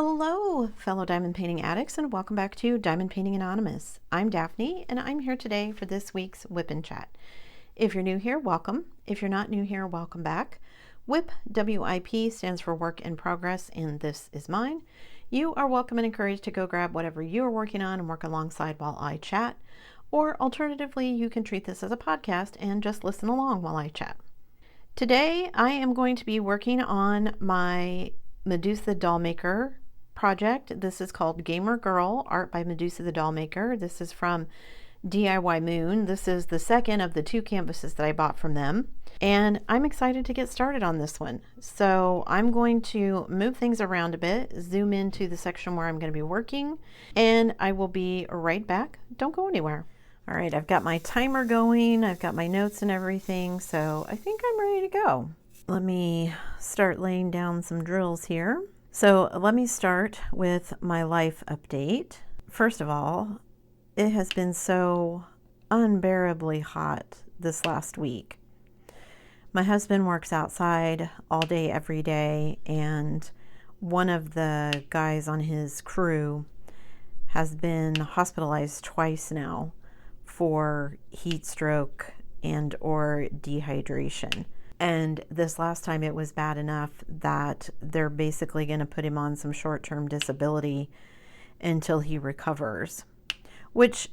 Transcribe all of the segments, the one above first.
Hello, fellow diamond painting addicts, and welcome back to Diamond Painting Anonymous. I'm Daphne, and I'm here today for this week's WIP and Chat. If you're new here, welcome. If you're not new here, welcome back. WIP, W-I-P, stands for Work in Progress, and this is mine. You are welcome and encouraged to go grab whatever you are working on and work alongside while I chat. Or alternatively, you can treat this as a podcast and just listen along while I chat. Today, I am going to be working on my Medusa doll maker project. This is called Gamer Girl, art by Medusa the doll maker. This is from DIY Moon. This is the second of the two canvases that I bought from them, and I'm excited to get started on this one. So I'm going to move things around a bit, zoom into the section where I'm going to be working, and I will be right back. Don't go anywhere. All right, I've got my timer going, I've got my notes and everything, so I think I'm ready to go. Let me start laying down some drills here. So let me start with my life update. First of all, it has been so unbearably hot this last week. My husband works outside all day, every day, and one of the guys on his crew has been hospitalized twice now for heat stroke and or dehydration. And this last time it was bad enough that they're basically going to put him on some short-term disability until he recovers, which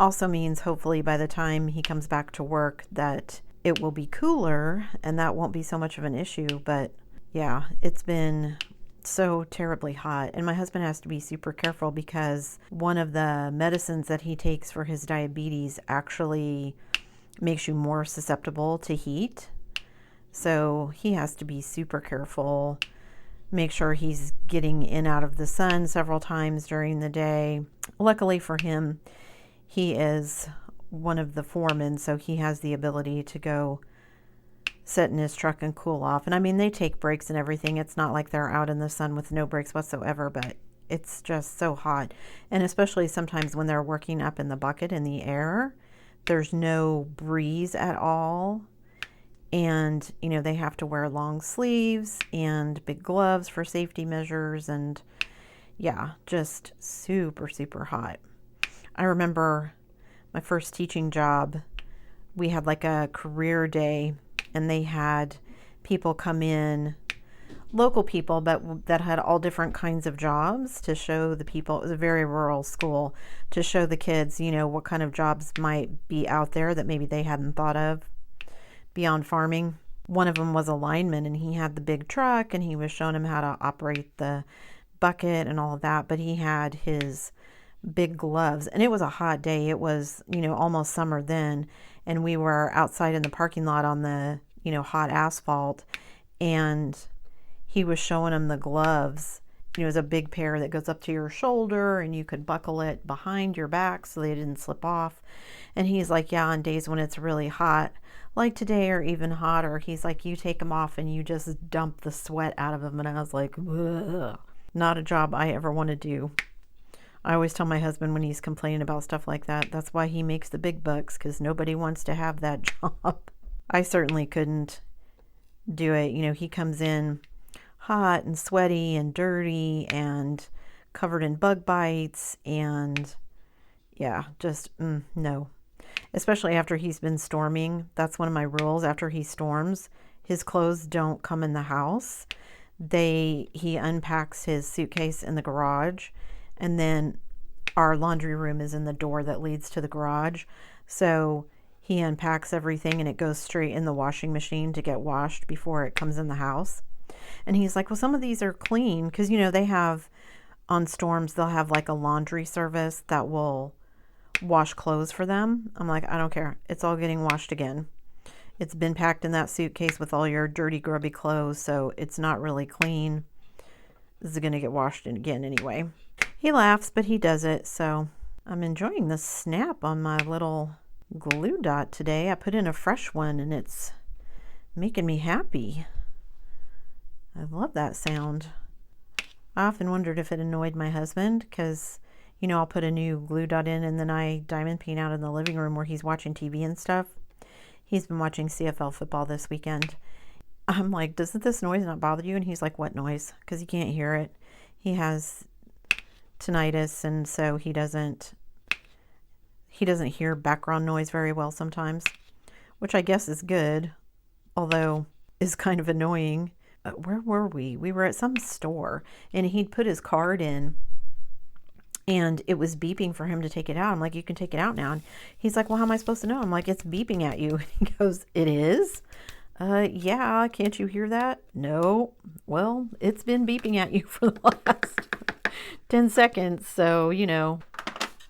also means hopefully by the time he comes back to work that it will be cooler and that won't be so much of an issue. But yeah, it's been so terribly hot, and my husband has to be super careful because one of the medicines that he takes for his diabetes actually makes you more susceptible to heat. So he has to be super careful, make sure he's getting in out of the sun several times during the day. Luckily for him, he is one of the foremen, so he has the ability to go sit in his truck and cool off. And I mean, they take breaks and everything. It's not like they're out in the sun with no breaks whatsoever, but it's just so hot. And especially sometimes when they're working up in the bucket in the air, there's no breeze at all. And, you know, they have to wear long sleeves and big gloves for safety measures. And yeah, just super, super hot. I remember my first teaching job, we had like a career day, and they had people come in, local people, but that had all different kinds of jobs to show the people. It was a very rural school, to show the kids, you know, what kind of jobs might be out there that maybe they hadn't thought of beyond farming. One of them was a lineman, and he had the big truck, and he was showing him how to operate the bucket and all of that, but he had his big gloves, and it was a hot day. It was, you know, almost summer then, and we were outside in the parking lot on the, you know, hot asphalt, and he was showing him the gloves. You know, it was a big pair that goes up to your shoulder, and you could buckle it behind your back so they didn't slip off. And he's like, yeah, on days when it's really hot, like today or even hotter, he's like, you take them off and you just dump the sweat out of them. And I was like, ugh, not a job I ever want to do. I always tell my husband when he's complaining about stuff like that, that's why he makes the big bucks, because nobody wants to have that job. I certainly couldn't do it. You know, he comes in hot and sweaty and dirty and covered in bug bites, and yeah, just no. Especially after he's been storming. That's one of my rules. After he storms, his clothes don't come in the house. He unpacks his suitcase in the garage, and then our laundry room is in the door that leads to the garage. So he unpacks everything and it goes straight in the washing machine to get washed before it comes in the house. And he's like, well, some of these are clean, because, you know, they have on storms, they'll have like a laundry service that will wash clothes for them. I'm like, I don't care. It's all getting washed again. It's been packed in that suitcase with all your dirty, grubby clothes, so it's not really clean. This is going to get washed again anyway. He laughs, but he does it. So I'm enjoying the snap on my little glue dot today. I put in a fresh one, and it's making me happy. I love that sound. I often wondered if it annoyed my husband, because, you know, I'll put a new glue dot in and then I diamond paint out in the living room where he's watching TV and stuff. He's been watching CFL football this weekend. I'm like, doesn't this noise not bother you? And he's like, what noise? Because he can't hear it. He has tinnitus, and so he doesn't hear background noise very well sometimes, which I guess is good, although is kind of annoying. Where were we? We were at some store, and he'd put his card in, and it was beeping for him to take it out. I'm like, you can take it out now. And he's like, well, how am I supposed to know? I'm like, it's beeping at you. He goes, it is? Yeah, can't you hear that? No. Well, it's been beeping at you for the last 10 seconds, so, you know.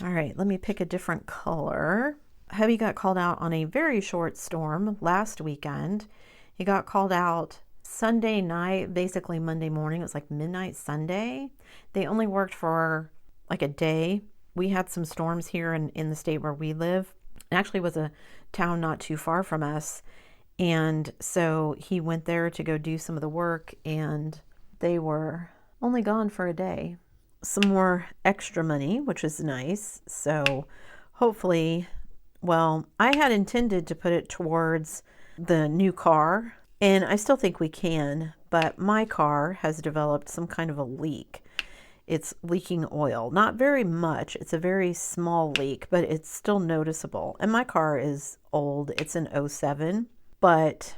All right, let me pick a different color. Hubby got called out on a very short storm last weekend. He got called out Sunday night, basically Monday morning. It was like midnight Sunday. They only worked for like a day. We had some storms here in the state where we live. It actually was a town not too far from us. And so he went there to go do some of the work, and they were only gone for a day. Some more extra money, which is nice. So hopefully, well, I had intended to put it towards the new car, and I still think we can, but my car has developed some kind of a leak. It's leaking oil. Not very much. It's a very small leak, but it's still noticeable. And my car is old. It's an '07, but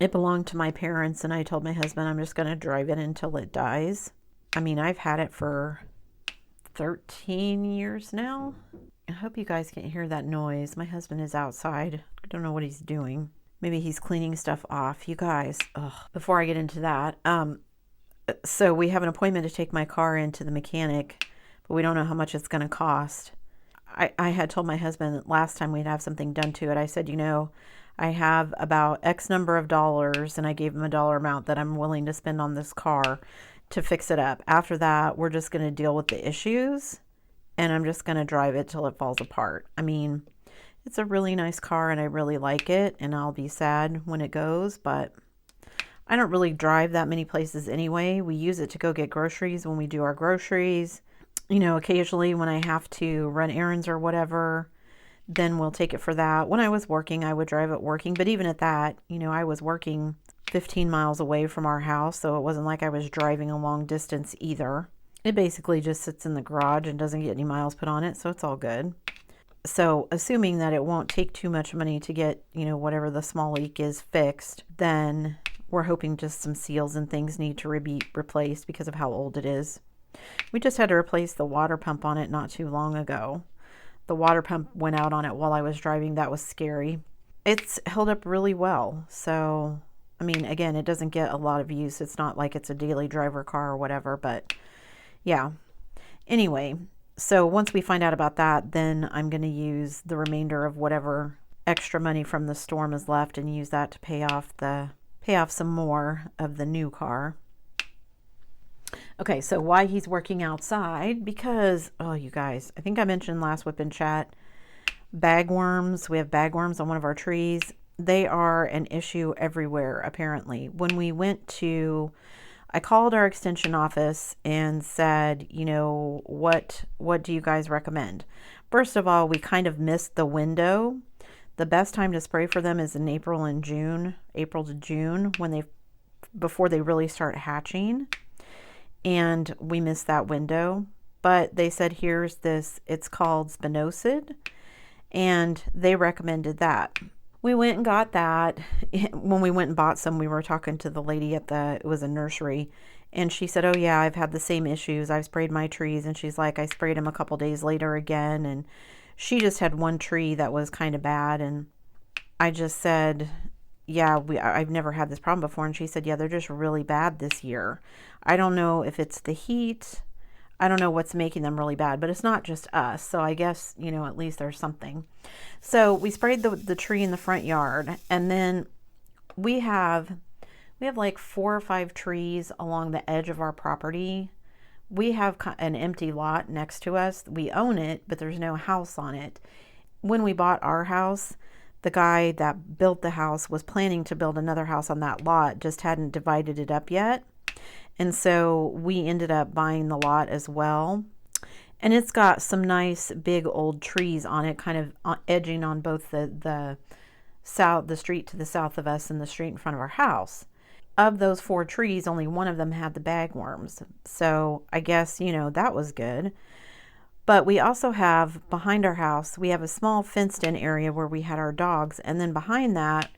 it belonged to my parents, and I told my husband I'm just going to drive it until it dies. I mean, I've had it for 13 years now. I hope you guys can't hear that noise. My husband is outside. I don't know what he's doing. Maybe he's cleaning stuff off. You guys, before I get into that, so we have an appointment to take my car into the mechanic, but we don't know how much it's going to cost. I had told my husband that last time we'd have something done to it. I said, you know, I have about X number of dollars, and I gave him a dollar amount that I'm willing to spend on this car to fix it up. After that, we're just going to deal with the issues, and I'm just going to drive it till it falls apart. I mean, it's a really nice car, and I really like it, and I'll be sad when it goes, but I don't really drive that many places anyway. We use it to go get groceries when we do our groceries. You know, occasionally when I have to run errands or whatever, then we'll take it for that. When I was working, I would drive it working, but even at that, you know, I was working 15 miles away from our house, so it wasn't like I was driving a long distance either. It basically just sits in the garage and doesn't get any miles put on it, so it's all good. So assuming that it won't take too much money to get, you know, whatever the small leak is fixed, then we're hoping just some seals and things need to be replaced because of how old it is. We just had to replace the water pump on it not too long ago. The water pump went out on it while I was driving. That was scary. It's held up really well. So, I mean, again, it doesn't get a lot of use. It's not like it's a daily driver car or whatever, but yeah. Anyway, so once we find out about that, then I'm going to use the remainder of whatever extra money from the storm is left and use that to pay off some more of the new car. Okay, so why he's working outside, because, oh, you guys, I think I mentioned last WIP and Chat, bagworms. We have bagworms on one of our trees. They are an issue everywhere, apparently. When we went to, I called our extension office and said, you know, what do you guys recommend? First of all, we kind of missed the window. The best time to spray for them is in April to June, before they really start hatching. And we missed that window, but they said, here's this, it's called spinosad, and they recommended that. We went and got that. When we went and bought some, we were talking to the lady it was a nursery, and she said, oh yeah, I've had the same issues. I've sprayed my trees. And she's like, I sprayed them a couple days later again. And she just had one tree that was kind of bad. And I just said, yeah, I've never had this problem before. And she said, yeah, they're just really bad this year. I don't know if it's the heat. I don't know what's making them really bad, but it's not just us. So I guess, you know, at least there's something. So we sprayed the tree in the front yard, and then we have like 4 or 5 trees along the edge of our property. We have an empty lot next to us. We own it, but there's no house on it. When we bought our house, the guy that built the house was planning to build another house on that lot, just hadn't divided it up yet. And so we ended up buying the lot as well. And it's got some nice big old trees on it, kind of edging on both the street to the south of us and the street in front of our house. of those 4 trees, only one of them had the bagworms. So I guess, you know, that was good. But we also have, behind our house, we have a small fenced in area where we had our dogs. And then behind that,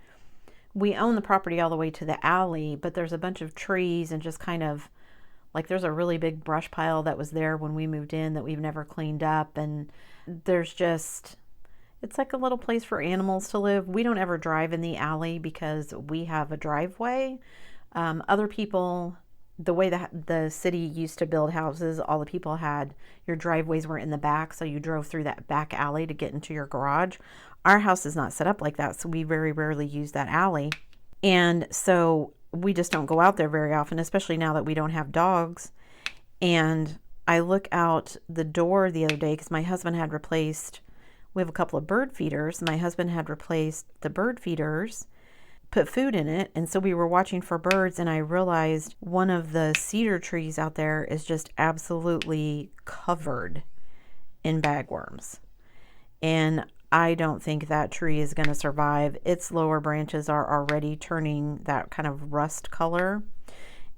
we own the property all the way to the alley, but there's a bunch of trees and just kind of like there's a really big brush pile that was there when we moved in that we've never cleaned up. And there's just, it's like a little place for animals to live. We don't ever drive in the alley because we have a driveway. Other people, the way that the city used to build houses, all the people had, your driveways were in the back, so you drove through that back alley to get into your garage. Our house is not set up like that, so we very rarely use that alley. And so we just don't go out there very often, especially now that we don't have dogs. And I look out the door the other day because my husband had replaced, we have a couple of bird feeders. My husband had replaced the bird feeders, put food in it, and so we were watching for birds, and I realized one of the cedar trees out there is just absolutely covered in bagworms. And I don't think that tree is going to survive. Its lower branches are already turning that kind of rust color,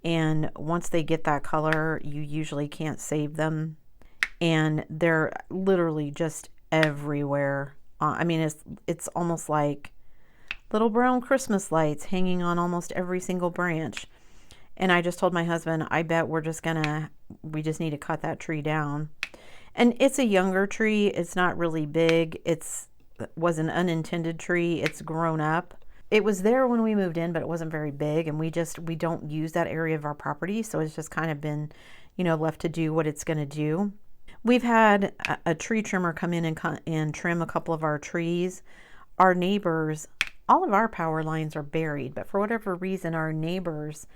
and once they get that color, you usually can't save them. And they're literally just everywhere. I mean, it's almost like little brown Christmas lights hanging on almost every single branch. And I just told my husband, I bet we just need to cut that tree down. And it's a younger tree. It's not really big. Was an unintended tree. It's grown up. It was there when we moved in, but it wasn't very big. And we don't use that area of our property. So it's just kind of been, you know, left to do what it's going to do. We've had a tree trimmer come in and trim a couple of our trees. Our neighbors, all of our power lines are buried, but for whatever reason, our neighbors,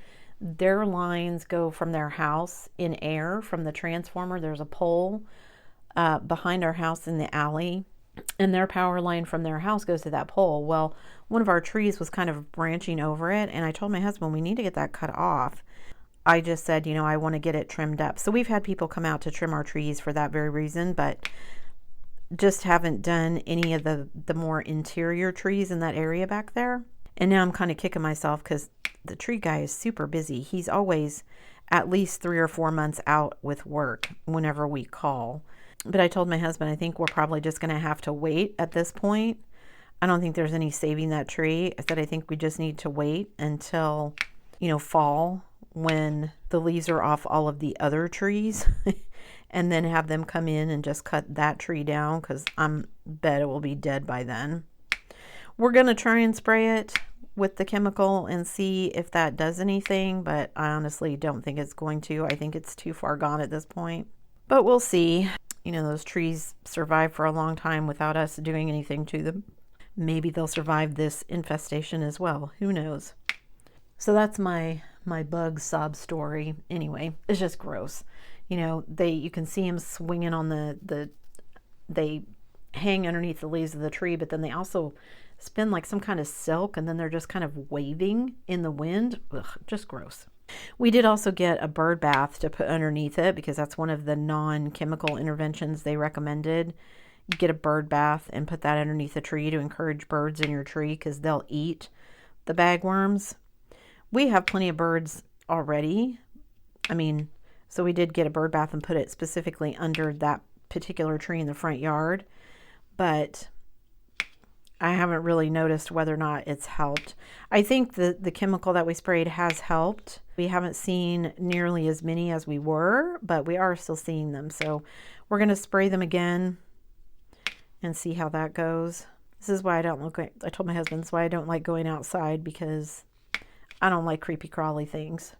their lines go from their house in air from the transformer. There's a pole behind our house in the alley, and their power line from their house goes to that pole. Well, one of our trees was kind of branching over it, and I told my husband, we need to get that cut off. I just said, you know, I want to get it trimmed up. So we've had people come out to trim our trees for that very reason, but just haven't done any of the more interior trees in that area back there. And now I'm kind of kicking myself because the tree guy is super busy. He's always at least 3 or 4 months out with work whenever we call. But I told my husband, I think we're probably just going to have to wait at this point. I don't think there's any saving that tree. I said, I think we just need to wait until, you know, fall, when the leaves are off all of the other trees and then have them come in and just cut that tree down, because I bet it will be dead by then. We're going to try and spray it with the chemical and see if that does anything, but I honestly don't think it's going to. I think it's too far gone at this point, but we'll see. You know, those trees survive for a long time without us doing anything to them. Maybe they'll survive this infestation as well. Who knows? So that's my bug sob story. Anyway, it's just gross. You know, you can see them swinging on they hang underneath the leaves of the tree, but then they also spin like some kind of silk, and then they're just kind of waving in the wind. Ugh, just gross. We did also get a bird bath to put underneath it, because that's one of the non-chemical interventions they recommended. Get a bird bath and put that underneath the tree to encourage birds in your tree, because they'll eat the bagworms. We have plenty of birds already. I mean, so we did get a bird bath and put it specifically under that particular tree in the front yard, but I haven't really noticed whether or not it's helped. I think the chemical that we sprayed has helped. We haven't seen nearly as many as we were, but we are still seeing them. So we're going to spray them again and see how that goes. This is why I told my husband, this is why I don't like going outside, because I don't like creepy crawly things.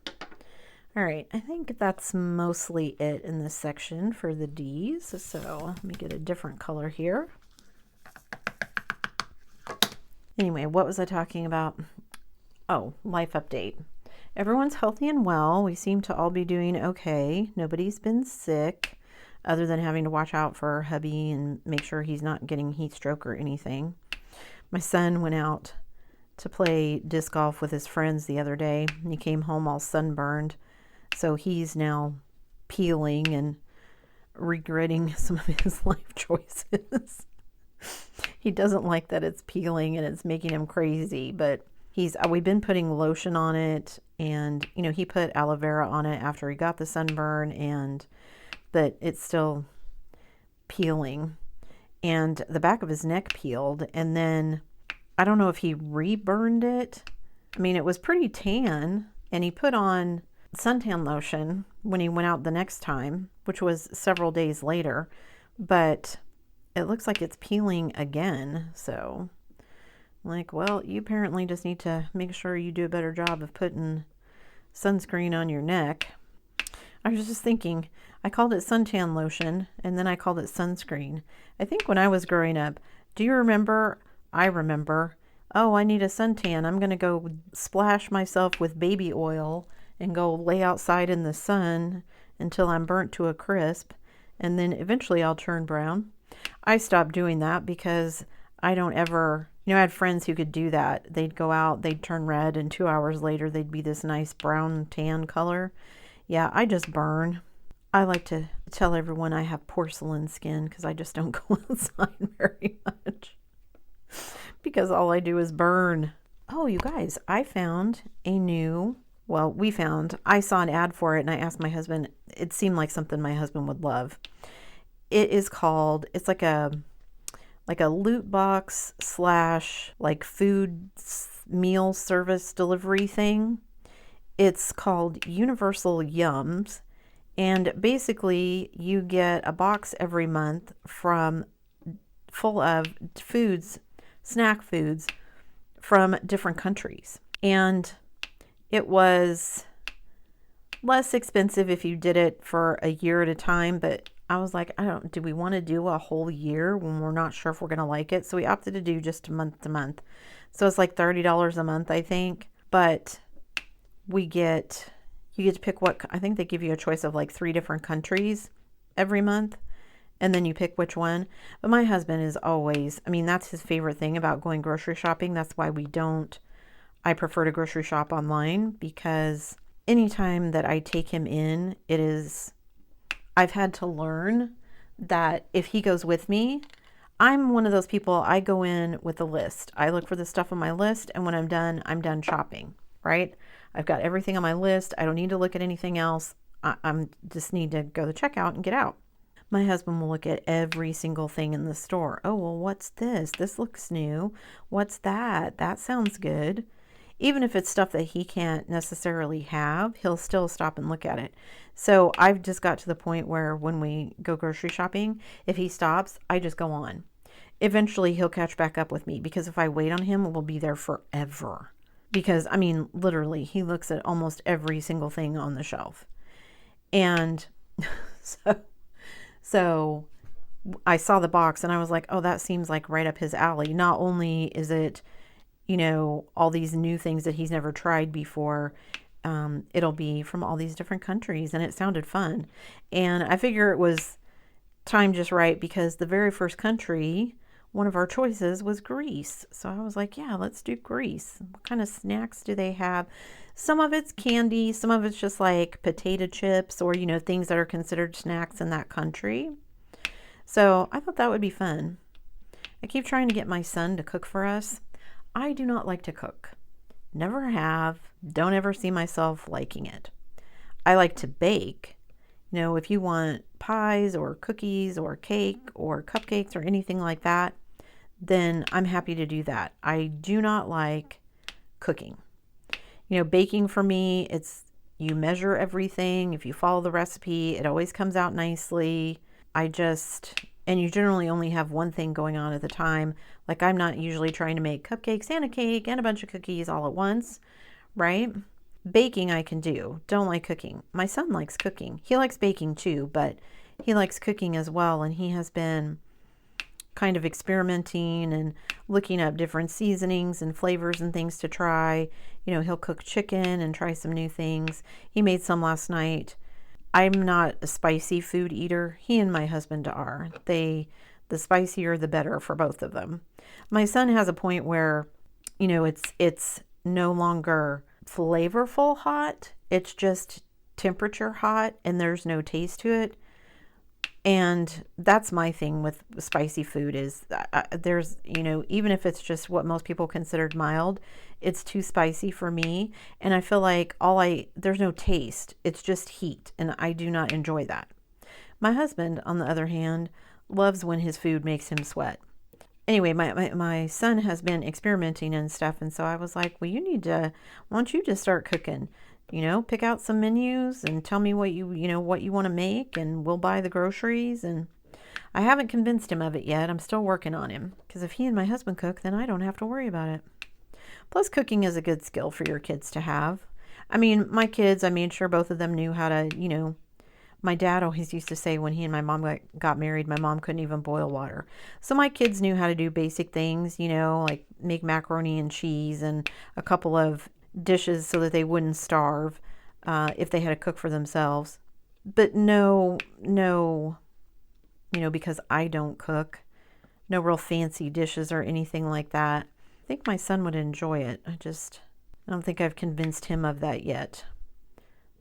All right, I think that's mostly it in this section for the D's. So let me get a different color here. Anyway, what was I talking about? Oh, life update. Everyone's healthy and well. We seem to all be doing okay. Nobody's been sick, other than having to watch out for hubby and make sure he's not getting heat stroke or anything. My son went out to play disc golf with his friends the other day, and he came home all sunburned. So he's now peeling and regretting some of his life choices. He doesn't like that it's peeling and it's making him crazy, but we've been putting lotion on it, and you know, he put aloe vera on it after he got the sunburn, and but it's still peeling, and the back of his neck peeled, and then I don't know if he reburned it. I mean, it was pretty tan, and he put on suntan lotion when he went out the next time, which was several days later, but it looks like it's peeling again. So like, well, you apparently just need to make sure you do a better job of putting sunscreen on your neck. I was just thinking, I called it suntan lotion, and then I called it sunscreen. I think when I was growing up, do you remember? I remember, oh, I need a suntan. I'm going to go splash myself with baby oil and go lay outside in the sun until I'm burnt to a crisp, and then eventually I'll turn brown. I stopped doing that because I don't ever, you know, I had friends who could do that. They'd go out, they'd turn red, and 2 hours later they'd be this nice brown tan color. Yeah, I just burn. I like to tell everyone I have porcelain skin because I just don't go outside very much because all I do is burn. Oh, you guys, I found a new, well, I saw an ad for it, and I asked my husband. It seemed like something my husband would love. It is called, it's like a loot box / like food meal service delivery thing. It's called Universal Yums, and basically you get a box every month full of foods, snack foods from different countries. And it was less expensive if you did it for a year at a time, but I was like, do we want to do a whole year when we're not sure if we're going to like it? So we opted to do just month to month. So it's like $30 a month, I think. But you get to pick what, I think they give you a choice of like 3 different countries every month, and then you pick which one. But my husband is always, I mean, that's his favorite thing about going grocery shopping. That's why I prefer to grocery shop online, because anytime that I take him in, I've had to learn that if he goes with me, I'm one of those people, I go in with a list. I look for the stuff on my list, and when I'm done shopping, right? I've got everything on my list. I don't need to look at anything else. I'm just need to go to checkout and get out. My husband will look at every single thing in the store. Oh, well, what's this? This looks new. What's that? That sounds good. Even if it's stuff that he can't necessarily have, he'll still stop and look at it. So I've just got to the point where when we go grocery shopping, if he stops, I just go on. Eventually he'll catch back up with me, because if I wait on him, we'll be there forever. Because, I mean, literally, he looks at almost every single thing on the shelf. And so I saw the box and I was like, oh, that seems like right up his alley. Not only is it, you know, all these new things that he's never tried before, it'll be from all these different countries, and it sounded fun. And I figure it was timed just right, because the very first country, one of our choices was Greece. So I was like, yeah, let's do Greece. What kind of snacks do they have? Some of it's candy, some of it's just like potato chips, or, you know, things that are considered snacks in that country. So I thought that would be fun. I keep trying to get my son to cook for us. I do not like to cook. Never have. Don't ever see myself liking it. I like to bake. You know, if you want pies or cookies or cake or cupcakes or anything like that, then I'm happy to do that. I do not like cooking. You know, baking for me, you measure everything. If you follow the recipe, it always comes out nicely. And you generally only have one thing going on at the time. Like, I'm not usually trying to make cupcakes and a cake and a bunch of cookies all at once, right? Baking I can do. Don't like cooking. My son likes cooking. He likes baking too, but he likes cooking as well. And he has been kind of experimenting and looking up different seasonings and flavors and things to try. You know, he'll cook chicken and try some new things. He made some last night. I'm not a spicy food eater. He and my husband are. The spicier the better for both of them. My son has a point where, you know, it's no longer flavorful hot. It's just temperature hot, and there's no taste to it. And that's my thing with spicy food is there's, even if it's just what most people considered mild, it's too spicy for me. And I feel like there's no taste. It's just heat. And I do not enjoy that. My husband, on the other hand, loves when his food makes him sweat. Anyway, my son has been experimenting and stuff. And so I was like, well, why don't you just start cooking? Pick out some menus and tell me what you want to make, and we'll buy the groceries. And I haven't convinced him of it yet. I'm still working on him, because if he and my husband cook, then I don't have to worry about it. Plus, cooking is a good skill for your kids to have. I mean, my kids, I made sure both of them knew how to, my dad always used to say when he and my mom got married, my mom couldn't even boil water. So my kids knew how to do basic things, like make macaroni and cheese and a couple of dishes so that they wouldn't starve if they had to cook for themselves. But no, because I don't cook, no real fancy dishes or anything like that. I think my son would enjoy it. I don't think I've convinced him of that yet.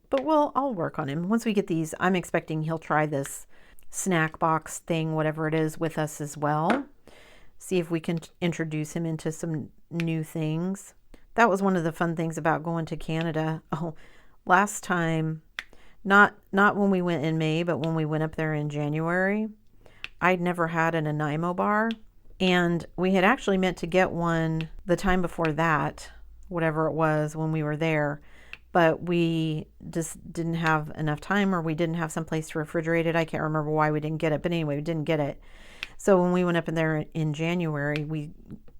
But I'll work on him. Once we get these, I'm expecting he'll try this snack box thing, whatever it is, with us as well. See if we can introduce him into some new things. That was one of the fun things about going to Canada. Oh, last time, not when we went in May, but when we went up there in January, I'd never had an Nanaimo bar. And we had actually meant to get one the time before that, whatever it was, when we were there. But we just didn't have enough time, or we didn't have some place to refrigerate it. I can't remember why we didn't get it. But anyway, we didn't get it. So when we went up in there in January, we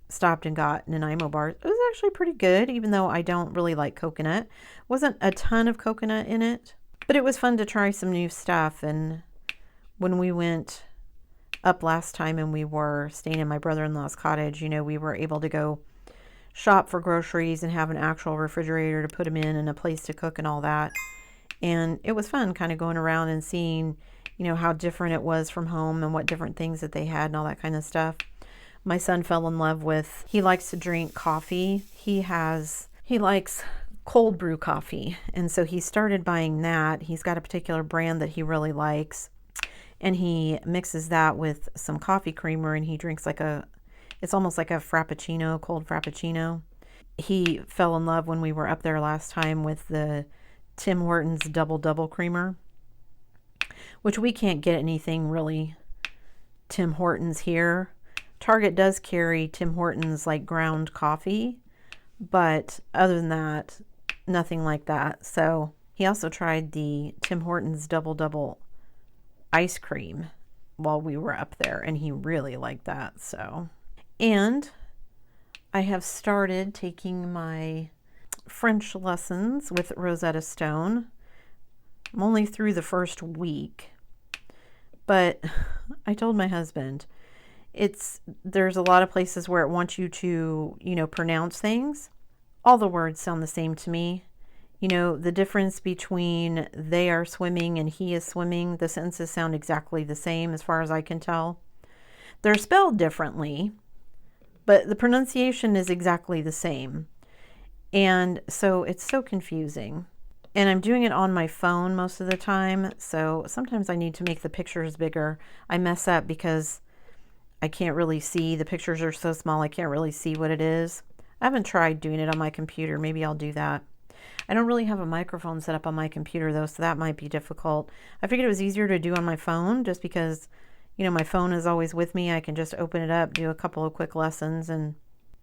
stopped and got Nanaimo bars. It was actually pretty good, even though I don't really like coconut. Wasn't a ton of coconut in it, but it was fun to try some new stuff. And when we went up last time and we were staying in my brother-in-law's cottage, we were able to go shop for groceries and have an actual refrigerator to put them in and a place to cook and all that. And it was fun kind of going around and seeing, how different it was from home and what different things that they had and all that kind of stuff. My son fell in love with, he likes to drink coffee. He likes cold brew coffee. And so he started buying that. He's got a particular brand that he really likes. And he mixes that with some coffee creamer, and he drinks it's almost like a frappuccino, cold frappuccino. He fell in love when we were up there last time with the Tim Hortons double creamer, which we can't get anything really Tim Hortons here. Target does carry Tim Hortons like ground coffee, but other than that, nothing like that. So he also tried the Tim Hortons double ice cream while we were up there, and he really liked that. So, and I have started taking my French lessons with Rosetta Stone. I'm only through the first week, but I told my husband, there's a lot of places where it wants you to, pronounce things. All the words sound the same to me. The difference between they are swimming and he is swimming, the sentences sound exactly the same as far as I can tell. They're spelled differently, but the pronunciation is exactly the same. And so it's so confusing. And I'm doing it on my phone most of the time, so sometimes I need to make the pictures bigger. I mess up because I can't really see. The pictures are so small, I can't really see what it is. I haven't tried doing it on my computer. Maybe I'll do that. I don't really have a microphone set up on my computer, though, so that might be difficult. I figured it was easier to do on my phone just because, my phone is always with me. I can just open it up, do a couple of quick lessons.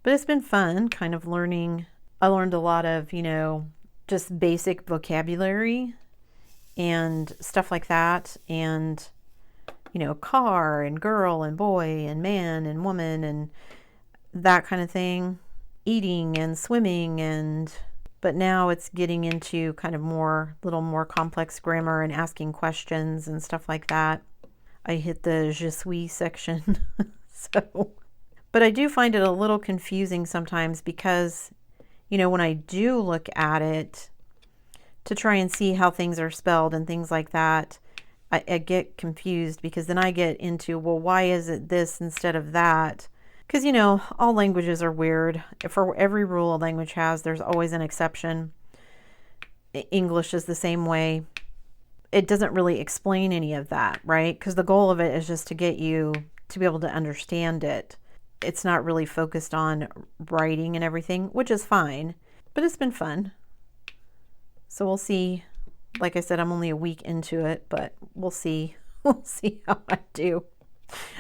But it's been fun kind of learning. I learned a lot of, just basic vocabulary and stuff like that. And, car and girl and boy and man and woman and that kind of thing. Eating and swimming but now it's getting into kind of little more complex grammar and asking questions and stuff like that. I hit the je suis section. But I do find it a little confusing sometimes because, when I do look at it to try and see how things are spelled and things like that, I get confused because then I get into, well, why is it this instead of that? Because, all languages are weird. For every rule a language has, there's always an exception. English is the same way. it doesn't really explain any of that, right? Because the goal of it is just to get you to be able to understand it. It's not really focused on writing and everything, which is fine, but it's been fun. So we'll see. Like I said, I'm only a week into it, but we'll see. We'll see how I do.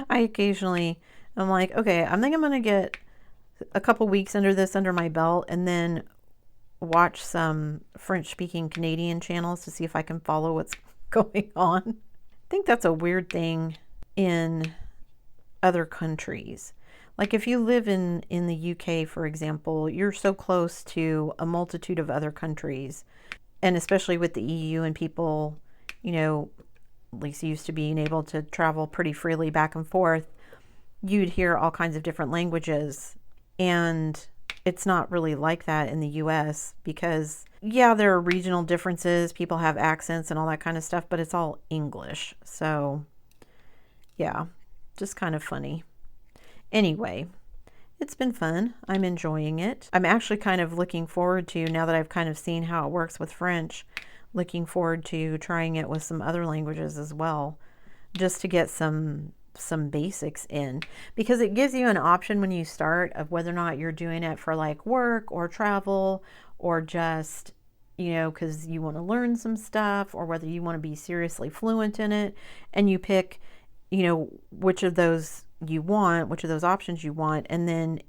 I occasionally, I'm like, okay, I think I'm going to get a couple weeks under my belt and then watch some French-speaking Canadian channels to see if I can follow what's going on. I think that's a weird thing in other countries. Like if you live in the UK, for example, you're so close to a multitude of other countries, and especially with the EU and people, you know, at least used to being able to travel pretty freely back and forth, you'd hear all kinds of different languages. And it's not really like that in the US because, yeah, there are regional differences. People have accents and all that kind of stuff, but it's all English. So, yeah, just kind of funny. Anyway, it's been fun. I'm enjoying it. I'm actually kind of looking forward to, now that I've kind of seen how it works with French, looking forward to trying it with some other languages as well, just to get some basics in, because it gives you an option when you start of whether or not you're doing it for like work or travel or just, you know, because you want to learn some stuff, or whether you want to be seriously fluent in it, and you pick, you know, which of those you want, which of those options you want, and then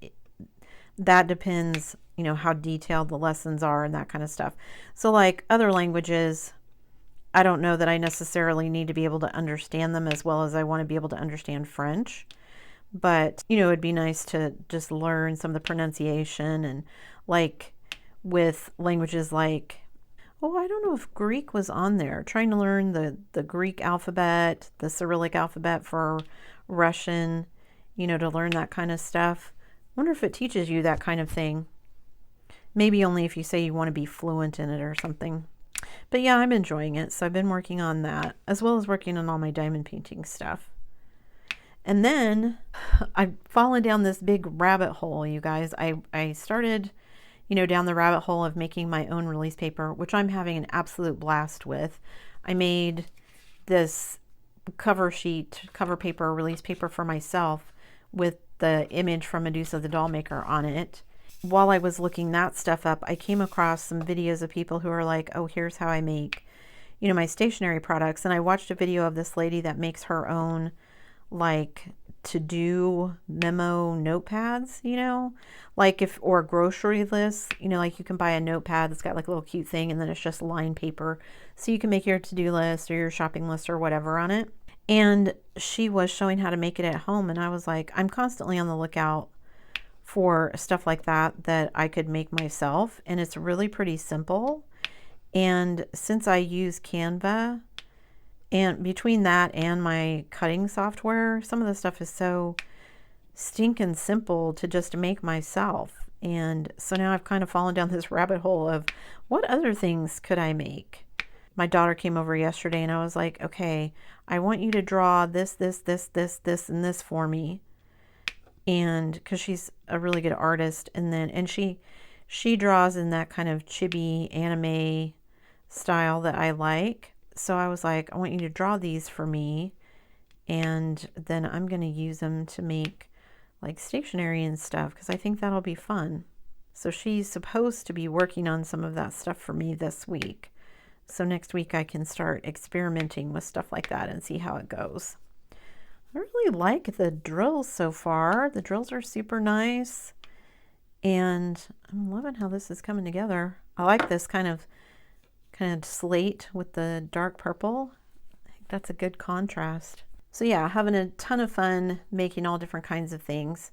that depends, you know, how detailed the lessons are and that kind of stuff. So like other languages, I don't know that I necessarily need to be able to understand them as well as I want to be able to understand French. But, you know, it'd be nice to just learn some of the pronunciation, and like with languages like, oh, I don't know if Greek was on there, trying to learn the Greek alphabet, the Cyrillic alphabet for Russian, you know, to learn that kind of stuff. I wonder if it teaches you that kind of thing. Maybe only if you say you want to be fluent in it or something. But yeah, I'm enjoying it. So I've been working on that, as well as working on all my diamond painting stuff. And then I've fallen down this big rabbit hole, you guys. I started, you know, down the rabbit hole of making my own release paper, which I'm having an absolute blast with. I made this cover paper, release paper for myself with the image from Medusa the doll maker on it. While I was looking that stuff up, I came across some videos of people who are like, oh, here's how I make, you know, my stationery products. And I watched a video of this lady that makes her own like to-do memo notepads, you know, like or grocery lists, you know, like you can buy a notepad that's got like a little cute thing and then it's just lined paper. So you can make your to-do list or your shopping list or whatever on it. And she was showing how to make it at home. And I was like, I'm constantly on the lookout for stuff like that I could make myself. And it's really pretty simple. And since I use Canva, and between that and my cutting software, some of the stuff is so stinking simple to just make myself. And so now I've kind of fallen down this rabbit hole of what other things could I make? My daughter came over yesterday and I was like, okay, I want you to draw this, and this for me. And because she's a really good artist, and she draws in that kind of chibi anime style that I like. So I was like, I want you to draw these for me, and then I'm going to use them to make like stationery and stuff, because I think that'll be fun. So she's supposed to be working on some of that stuff for me this week. So next week I can start experimenting with stuff like that and see how it goes. I really like the drills so far. The drills are super nice, and I'm loving how this is coming together. I like this kind of slate with the dark purple. I think that's a good contrast. So yeah, having a ton of fun making all different kinds of things.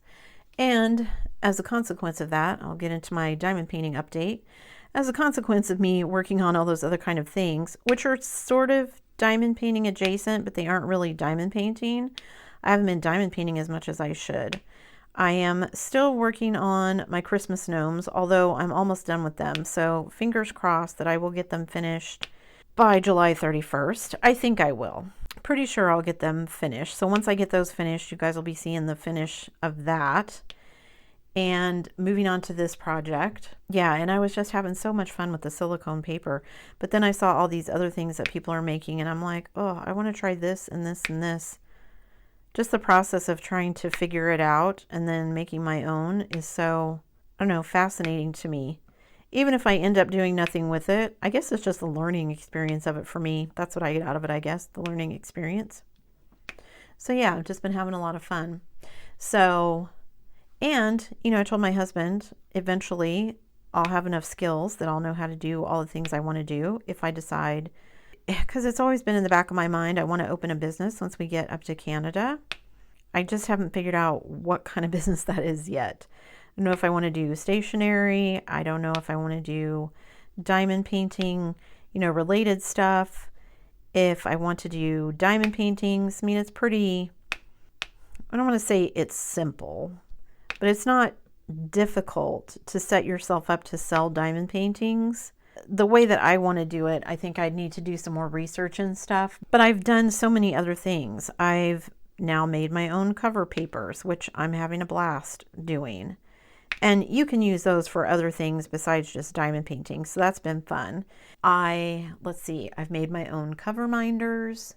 And as a consequence of that, I'll get into my diamond painting update. As a consequence of me working on all those other kind of things, which are sort of diamond painting adjacent, but they aren't really diamond painting. I haven't been diamond painting as much as I should. I am still working on my Christmas gnomes, although I'm almost done with them. So fingers crossed that I will get them finished by July 31st. I think I will. Pretty sure I'll get them finished. So once I get those finished, you guys will be seeing the finish of that. and moving on to this project. Yeah, and I was just having so much fun with the silicone paper. But then I saw all these other things that people are making, and I'm like, oh, I want to try this and this and this. Just the process of trying to figure it out and then making my own is so, I don't know, fascinating to me. Even if I end up doing nothing with it, I guess it's just the learning experience of it for me. That's what I get out of it, I guess, the learning experience. So yeah, I've just been having a lot of fun. So, and, you know, I told my husband eventually I'll have enough skills that I'll know how to do all the things I want to do if I decide, because it's always been in the back of my mind, I want to open a business once we get up to Canada. I just haven't figured out what kind of business that is yet. I don't know if I want to do stationery. I don't know if I want to do diamond painting, you know, related stuff. If I want to do diamond paintings, I mean, it's pretty, I don't want to say it's simple, but it's not difficult to set yourself up to sell diamond paintings. The way that I want to do it, I think I'd need to do some more research and stuff, but I've done so many other things. I've now made my own cover papers, which I'm having a blast doing. And you can use those for other things besides just diamond painting. So that's been fun. Let's see, I've made my own cover minders.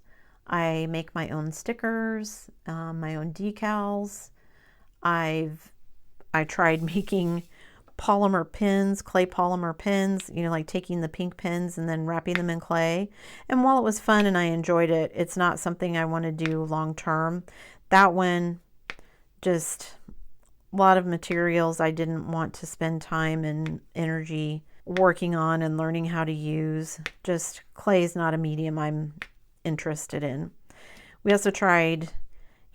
I make my own stickers, my own decals. I tried making polymer pins, clay polymer pins, you know, like taking the pink pins and then wrapping them in clay. And while it was fun and I enjoyed it, it's not something I want to do long term. That one, just a lot of materials I didn't want to spend time and energy working on and learning how to use. Just clay is not a medium I'm interested in. We also tried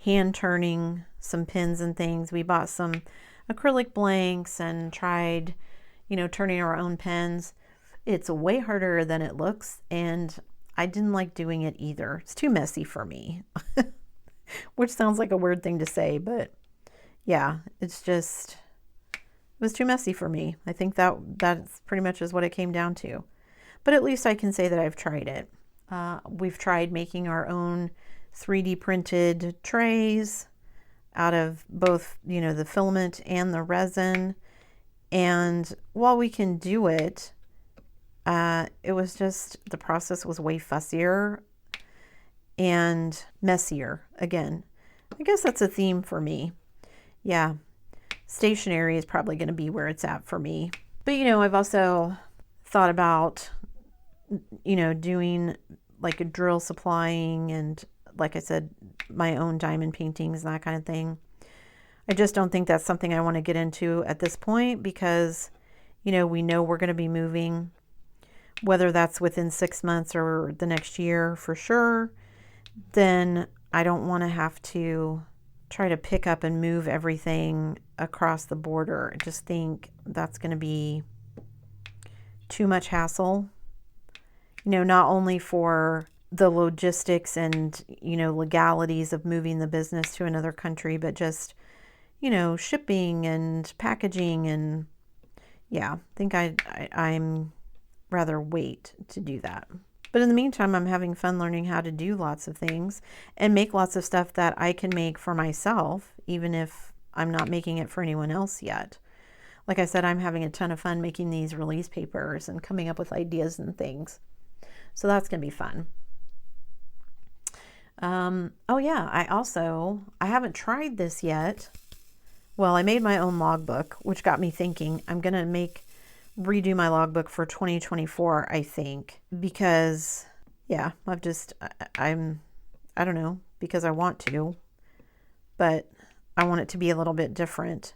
hand turning some pins and things. We bought some acrylic blanks and tried, you know, turning our own pens. It's way harder than it looks, and I didn't like doing it either. It's too messy for me, which sounds like a weird thing to say, but yeah, it was too messy for me. I think that's pretty much is what it came down to. But at least I can say that I've tried it. We've tried making our own 3D printed trays out of both, you know, the filament and the resin. And while we can do it, it was just, the process was way fussier and messier. Again, I guess that's a theme for me. Yeah, stationery is probably going to be where it's at for me. But, you know, I've also thought about, you know, doing like a drill supplying and, like I said, my own diamond paintings and that kind of thing. I just don't think that's something I want to get into at this point because, you know we're going to be moving, whether that's within 6 months or the next year for sure. Then I don't want to have to try to pick up and move everything across the border. I just think that's going to be too much hassle, you know, not only for the logistics and, you know, legalities of moving the business to another country, but just, you know, shipping and packaging. And yeah, I think I'm rather wait to do that. But in the meantime, I'm having fun learning how to do lots of things and make lots of stuff that I can make for myself, even if I'm not making it for anyone else yet. Like I said, I'm having a ton of fun making these release papers and coming up with ideas and things. So that's going to be fun. Oh yeah, I haven't tried this yet. Well, I made my own logbook, which got me thinking I'm going to redo my logbook for 2024, I think, because yeah, I don't know, because I want to, but I want it to be a little bit different.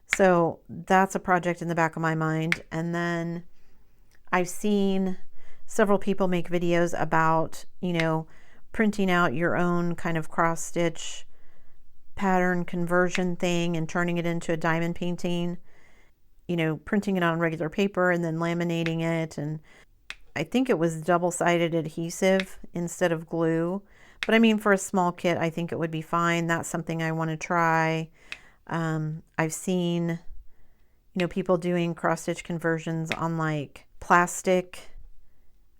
So that's a project in the back of my mind. And then I've seen several people make videos about, you know, printing out your own kind of cross stitch pattern conversion thing and turning it into a diamond painting, you know, printing it on regular paper and then laminating it. And I think it was double-sided adhesive instead of glue. But I mean, for a small kit, I think it would be fine. That's something I want to try. I've seen, you know, people doing cross-stitch conversions on like plastic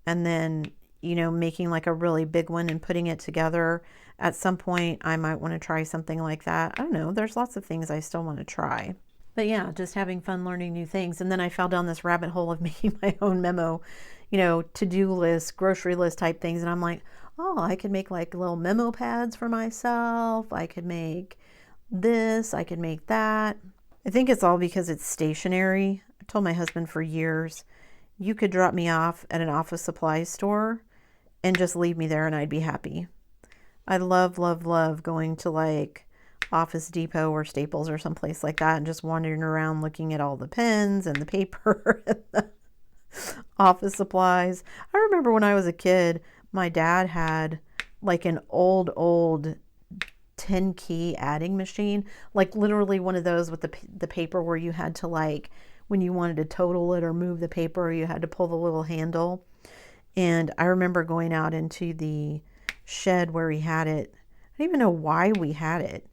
and then, you know, making like a really big one and putting it together. At some point, I might want to try something like that. I don't know. There's lots of things I still want to try. But yeah, just having fun learning new things. And then I fell down this rabbit hole of making my own memo, you know, to-do list, grocery list type things. And I'm like, oh, I could make like little memo pads for myself. I could make this, I could make that. I think it's all because it's stationery. I told my husband for years, you could drop me off at an office supply store and just leave me there and I'd be happy. I love, love, love going to like Office Depot or Staples or someplace like that and just wandering around looking at all the pens and the paper and the office supplies. I remember when I was a kid, my dad had like an old 10 key adding machine, like literally one of those with the paper where you had to, like, when you wanted to total it or move the paper, you had to pull the little handle. And I remember going out into the shed where he had it. I don't even know why we had it.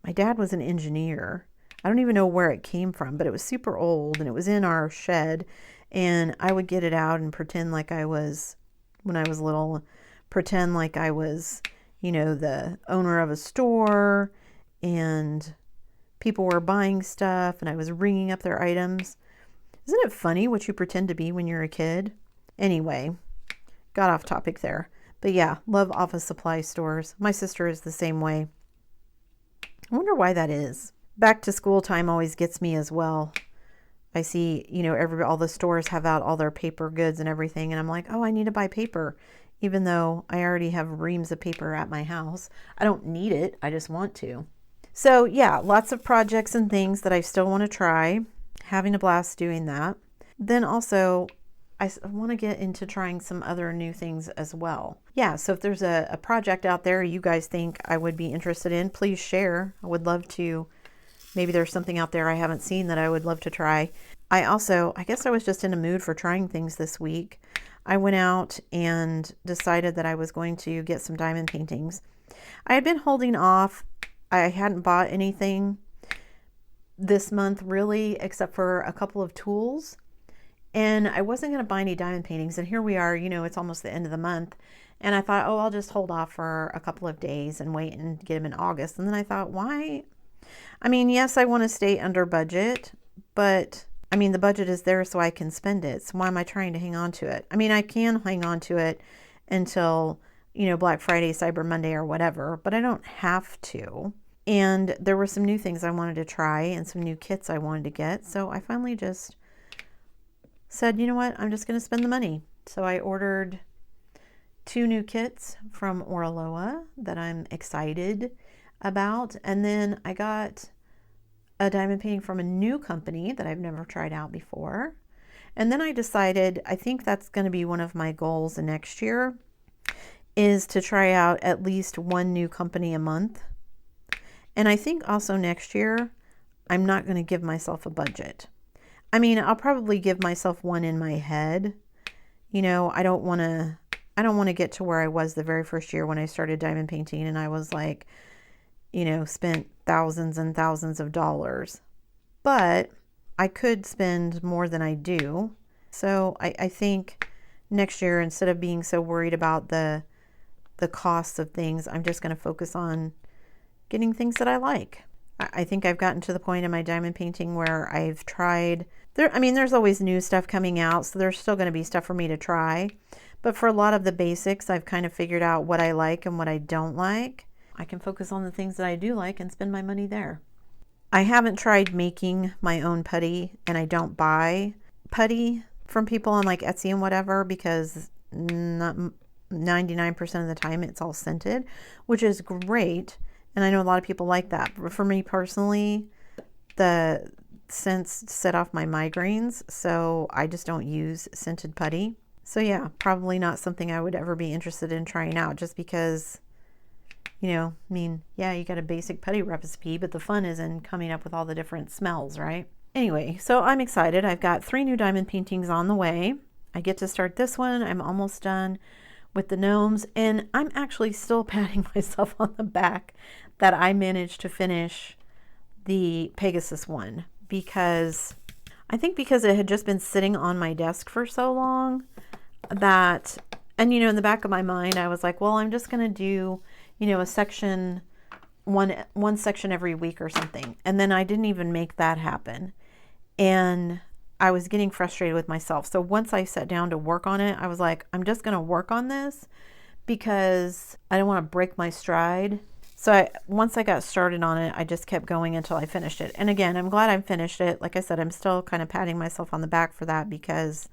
My dad was an engineer. I don't even know where it came from, but it was super old and it was in our shed. And I would get it out and pretend like I was, when I was little, pretend like I was, you know, the owner of a store and people were buying stuff and I was ringing up their items. Isn't it funny what you pretend to be when you're a kid? Anyway, got off topic there. But yeah, love office supply stores. My sister is the same way. I wonder why that is. Back to school time always gets me as well. I see, you know, all the stores have out all their paper goods and everything. And I'm like, oh, I need to buy paper. Even though I already have reams of paper at my house. I don't need it. I just want to. So yeah, lots of projects and things that I still want to try. Having a blast doing that. Then also, I want to get into trying some other new things as well. Yeah, so if there's a project out there you guys think I would be interested in, please share. I would love to. Maybe there's something out there I haven't seen that I would love to try. I guess I was just in a mood for trying things this week. I went out and decided that I was going to get some diamond paintings. I had been holding off. I hadn't bought anything this month really, except for a couple of tools. And I wasn't going to buy any diamond paintings. And here we are, you know, it's almost the end of the month. And I thought, oh, I'll just hold off for a couple of days and wait and get them in August. And then I thought, why? I mean, yes, I want to stay under budget, but I mean, the budget is there so I can spend it. So why am I trying to hang on to it? I mean, I can hang on to it until, you know, Black Friday, Cyber Monday or whatever, but I don't have to. And there were some new things I wanted to try and some new kits I wanted to get. So I finally just said, you know what, I'm just going to spend the money. So I ordered 2 new kits from Oraloa that I'm excited about. And then I got a diamond painting from a new company that I've never tried out before. And then I decided, I think that's going to be one of my goals the next year, is to try out at least one new company a month. And I think also next year, I'm not going to give myself a budget. I mean, I'll probably give myself one in my head. You know, I don't want to get to where I was the very first year when I started diamond painting and I was like, you know, spent thousands and thousands of dollars. But I could spend more than I do. So I think next year, instead of being so worried about the costs of things, I'm just going to focus on getting things that I like. I think I've gotten to the point in my diamond painting where I've tried, there's always new stuff coming out, so there's still going to be stuff for me to try. But for a lot of the basics, I've kind of figured out what I like and what I don't like. I can focus on the things that I do like and spend my money there. I haven't tried making my own putty, and I don't buy putty from people on like Etsy and whatever, because 99% of the time it's all scented, which is great. And I know a lot of people like that. But for me personally, the scents set off my migraines, so I just don't use scented putty. So yeah, probably not something I would ever be interested in trying out, just because, you know, I mean, yeah, you got a basic putty recipe, but the fun is in coming up with all the different smells, right? Anyway, so I'm excited. I've got 3 new diamond paintings on the way. I get to start this one. I'm almost done with the gnomes, and I'm actually still patting myself on the back that I managed to finish the Pegasus one, because I think because it had just been sitting on my desk for so long that, and you know, in the back of my mind I was like, well, I'm just going to do, you know, a section one section every week or something. And then I didn't even make that happen. And I was getting frustrated with myself. So once I sat down to work on it, I was like, I'm just going to work on this because I don't want to break my stride. So once I got started on it, I just kept going until I finished it. And again, I'm glad I finished it. Like I said, I'm still kind of patting myself on the back for that because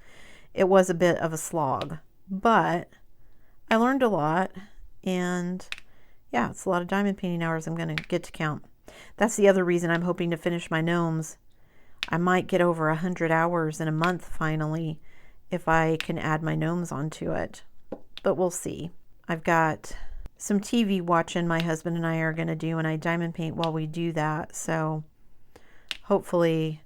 it was a bit of a slog. But I learned a lot. And yeah, it's a lot of diamond painting hours I'm going to get to count. That's the other reason I'm hoping to finish my gnomes. I might get over 100 hours in a month finally if I can add my gnomes onto it. But we'll see. I've got some TV watching my husband and I are going to do, and I diamond paint while we do that. So hopefully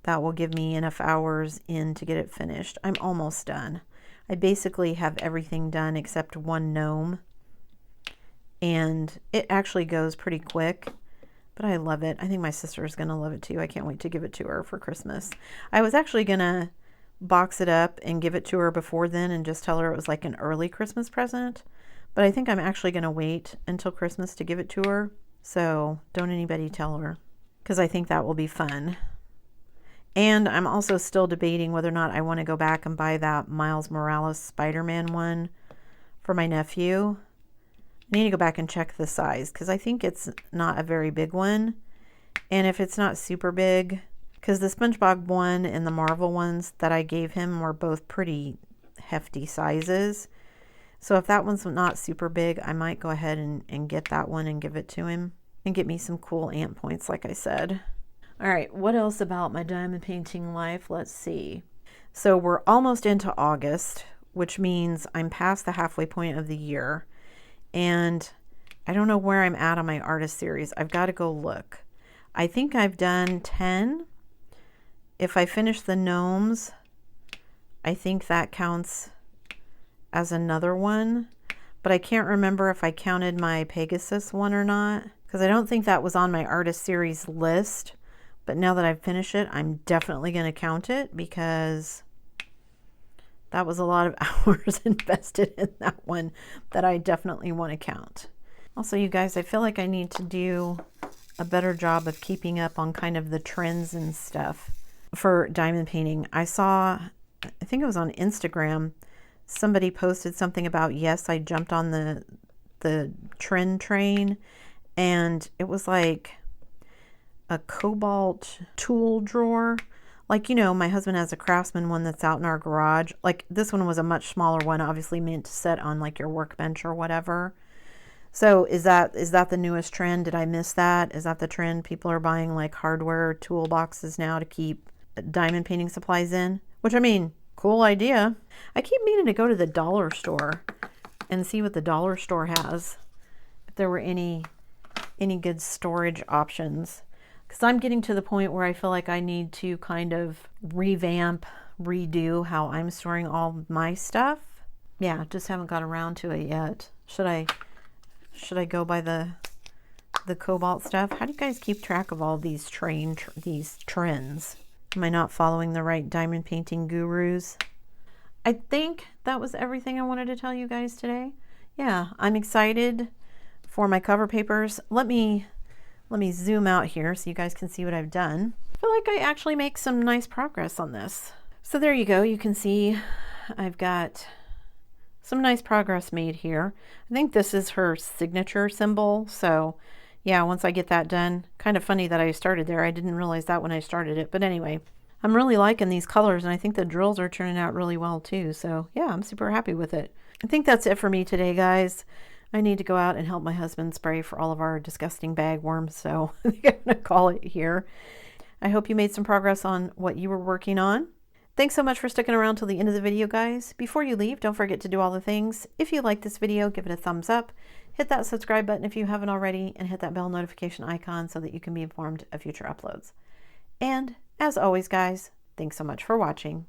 that will give me enough hours in to get it finished. I'm almost done. I basically have everything done except one gnome. And it actually goes pretty quick. But I love it. I think my sister is going to love it too. I can't wait to give it to her for Christmas. I was actually going to box it up and give it to her before then and just tell her it was like an early Christmas present. But I think I'm actually going to wait until Christmas to give it to her. So don't anybody tell her, because I think that will be fun. And I'm also still debating whether or not I want to go back and buy that Miles Morales Spider-Man one for my nephew. I need to go back and check the size because I think it's not a very big one. And if it's not super big, because the SpongeBob one and the Marvel ones that I gave him were both pretty hefty sizes. So if that one's not super big, I might go ahead and get that one and give it to him and get me some cool ant points like I said. All right, what else about my diamond painting life? Let's see. So we're almost into August, which means I'm past the halfway point of the year. And I don't know where I'm at on my artist series. I've got to go look. I think I've done 10. If I finish the gnomes, I think that counts as another one. But I can't remember if I counted my Pegasus one or not, because I don't think that was on my artist series list. But now that I've finished it, I'm definitely going to count it because that was a lot of hours invested in that one that I definitely want to count. Also, you guys, I feel like I need to do a better job of keeping up on kind of the trends and stuff for diamond painting. I saw, I think it was on Instagram, somebody posted something about, yes, I jumped on the trend train, and it was like a cobalt tool drawer. Like, you know, my husband has a Craftsman one that's out in our garage. Like, this one was a much smaller one, obviously meant to set on like your workbench or whatever. So is that the newest trend? Did I miss that? Is that the trend? People are buying like hardware toolboxes now to keep diamond painting supplies in, which, I mean, cool idea. I keep meaning to go to the dollar store and see what the dollar store has, if there were any good storage options. Because I'm getting to the point where I feel like I need to kind of revamp, redo how I'm storing all my stuff. Yeah, just haven't got around to it yet. Should I go by the cobalt stuff? How do you guys keep track of all these trends? Am I not following the right diamond painting gurus? I think that was everything I wanted to tell you guys today. Yeah, I'm excited for my cover papers. Let me zoom out here so you guys can see what I've done. I feel like I actually make some nice progress on this. So there you go. You can see I've got some nice progress made here. I think this is her signature symbol. So yeah, once I get that done, kind of funny that I started there. I didn't realize that when I started it. But anyway, I'm really liking these colors, and I think the drills are turning out really well too. So yeah, I'm super happy with it. I think that's it for me today, guys. I need to go out and help my husband spray for all of our disgusting bagworms, so I think I'm going to call it here. I hope you made some progress on what you were working on. Thanks so much for sticking around till the end of the video, guys. Before you leave, don't forget to do all the things. If you like this video, give it a thumbs up. Hit that subscribe button if you haven't already, and hit that bell notification icon so that you can be informed of future uploads. And as always, guys, thanks so much for watching.